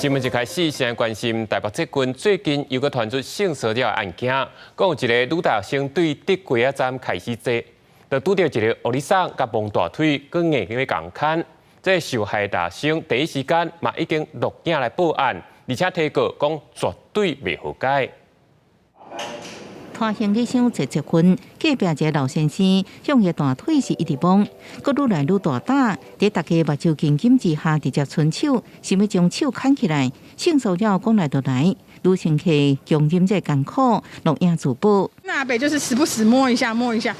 新闻一开始，先关心台北捷运最近又个传出性骚扰案件，讲有一个女大学生对德轨仔站开始坐，就拄到一个欧里桑甲摸大腿，佮硬要共砍。这受害大学生第一时间嘛已经录影来报案，而且提告讲绝对袂和解。 拖行李箱坐捷运，隔壁一个老先生向伊大腿是一直摸，佮愈来愈大胆，在大家目睭紧紧之下，直接伸手，想要将手砍起来。性骚扰讲来就来，女乘客强忍这艰苦，录影自保。那阿北就是时不时摸一下，摸一下。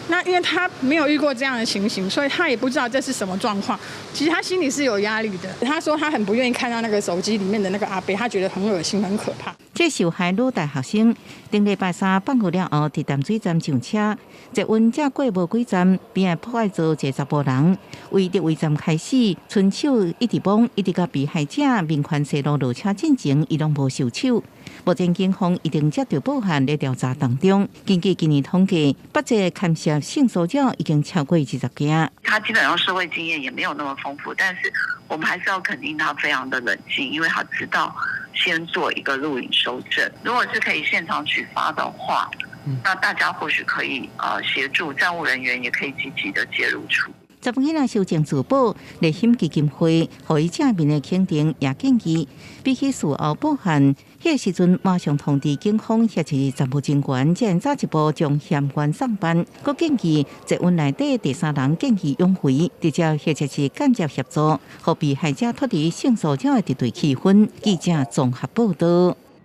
那因为他没有遇过这样的情形，所以他也不知道这是什么状况。其实他心里是有压力的。他说他很不愿意看到那个手机里面的那个阿伯，他觉得很恶心、很可怕。这受害女大学生顶礼拜三放学了后，伫淡水站上车，捷运才过无几站，边仔破坏做一查甫人，为伫位站开始，伸手一直摸，一直甲被害者面款泄露落车进前，伊拢无收手。 目前警方已经接到报案，在调查当中。根据今年统计，北捷牵涉性骚扰已经超过20件。他基本上社会经验也没有那么丰富，但是我们还是要肯定他非常的冷静，因为他知道先做一个录影收证。如果是可以现场取发的话，那大家或许可以协助站务人员，也可以积极的介入处理。 查甫囡仔修正自保，立心基金会予伊正面的肯定，也建议比起事后报案，迄时阵马上通知警方协助查某警官，才早一步将嫌犯送办。佮建议捷运内底第三人建议拥回，直接或者是间接协助，互被害者脱离性骚扰的敌对气氛。记者综合报道。